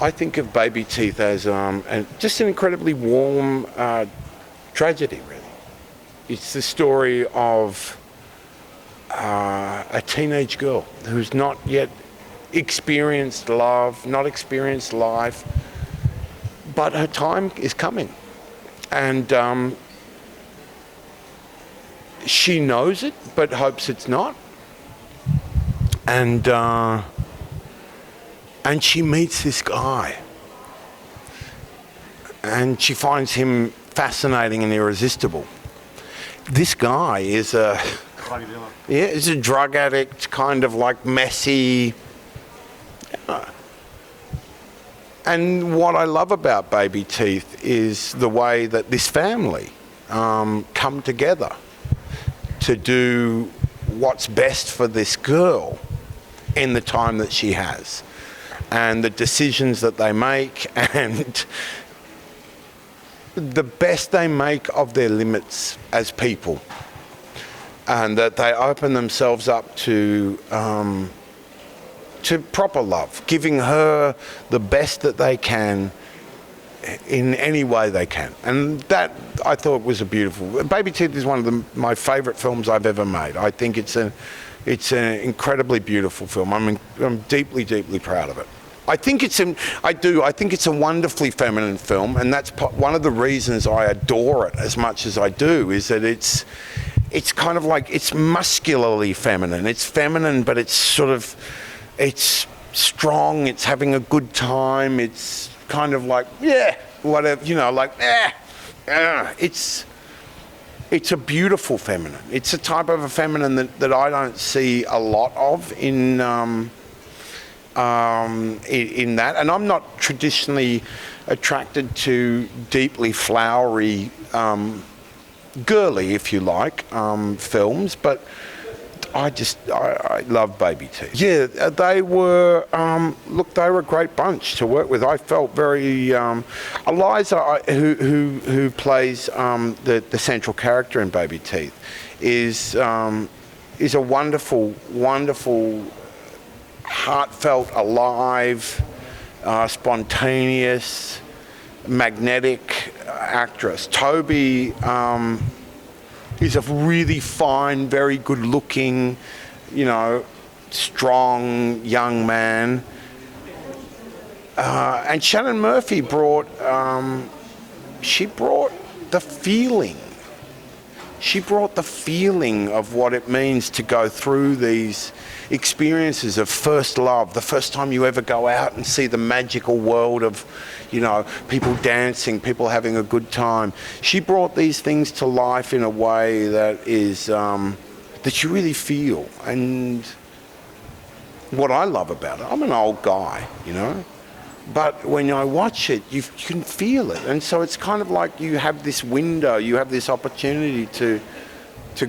I think of Baby Teeth as just an incredibly warm tragedy, really. It's the story of a teenage girl who's not yet experienced love, not experienced life, but her time is coming. And she knows it, but hopes it's not. And she meets this guy. And she finds him fascinating and irresistible. This guy is is a drug addict, kind of like messy. And what I love about Baby Teeth is the way that this family come together to do what's best for this girl in the time that she has, and the decisions that they make, and the best they make of their limits as people, and that they open themselves up to proper love, giving her the best that they can in any way they can. And that, I thought, was a beautiful... Baby Teeth is one of my favourite films I've ever made. I think it's an incredibly beautiful film. I'm deeply, deeply proud of it. I think it's a wonderfully feminine film, and that's one of the reasons I adore it as much as I do, is that it's kind of like, it's muscularly feminine. It's feminine, but it's sort of, it's strong, it's having a good time, it's kind of like, yeah, whatever, you know, like, it's a beautiful feminine. It's a type of a feminine that I don't see a lot of in that. And I'm not traditionally attracted to deeply flowery, girly, if you like, films, but I love Baby Teeth. Yeah, they were, look, they were a great bunch to work with. I felt very, Eliza, who plays the central character in Baby Teeth, is a wonderful, wonderful, heartfelt, alive, spontaneous, magnetic actress. Toby is a really fine, very good-looking, you know, strong young man. And Shannon Murphy brought the feeling. She brought the feeling of what it means to go through these experiences of first love, the first time you ever go out and see the magical world of, you know, people dancing, people having a good time. She brought these things to life in a way that is, that you really feel. And what I love about it, I'm an old guy, you know, but when I watch it, you can feel it. And so it's kind of like you have this window, you have this opportunity to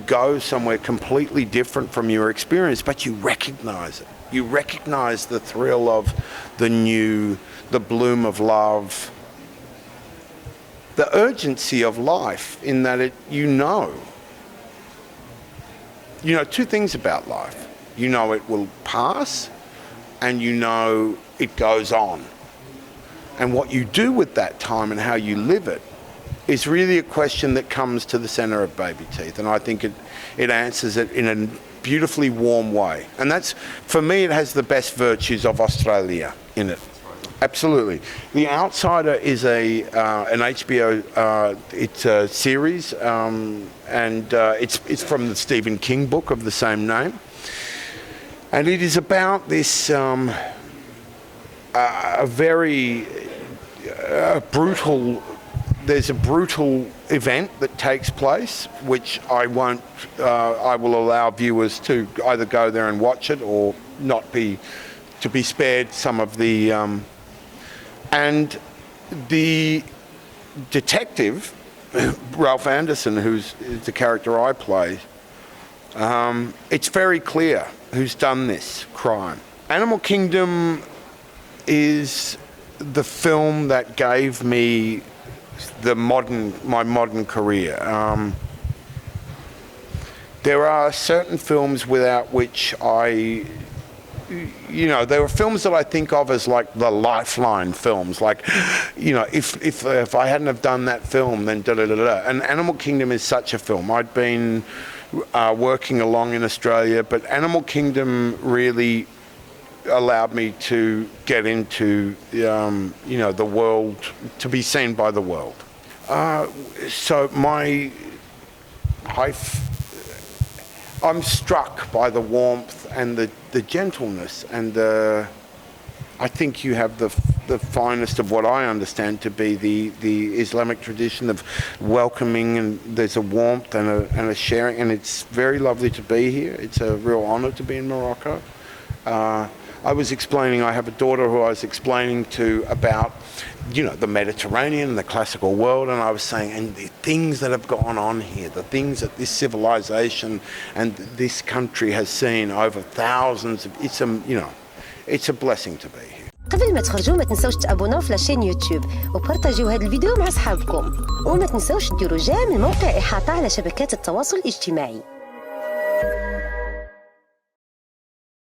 go somewhere completely different from your experience, but you recognize it. You recognize the thrill of the new, the bloom of love, the urgency of life, in that you know two things about life. You know it will pass, and you know it goes on. And what you do with that time and how you live it is really a question that comes to the centre of Baby Teeth. And I think it answers it in a beautifully warm way. And that's, for me, it has the best virtues of Australia in it. Absolutely. The Outsider is an HBO it's a series, and it's from the Stephen King book of the same name. And it is about this a very brutal. There's a brutal event that takes place, which I won't. I will allow viewers to either go there and watch it, or not be spared some of the. And the detective, Ralph Anderson, who's the character I play, it's very clear who's done this crime. Animal Kingdom is the film that gave me my modern career. There are certain films without which there are films that I think of as like the lifeline films. Like, if I hadn't have done that film, then da-da-da-da. And Animal Kingdom is such a film. I'd been working along in Australia, but Animal Kingdom really allowed me to get into, the world, to be seen by the world. So I'm struck by the warmth and the gentleness and I think you have the finest of what I understand to be the Islamic tradition of welcoming, and there's a warmth and a sharing, and it's very lovely to be here. It's a real honour to be in Morocco. I was explaining, I have a daughter who I was explaining to about, the Mediterranean, the classical world, and I was saying, and the things that have gone on here, the things that this civilization and this country has seen over thousands of, it's a blessing to be here. قبل ما تخرجوا ما تنسوش تابوناو في لاشين يوتيوب وبارطاجيو هذا الفيديو مع أصحابكم، وما تنسوش ديروا جيم لموقع إحاطة على شبكات التواصل الاجتماعي.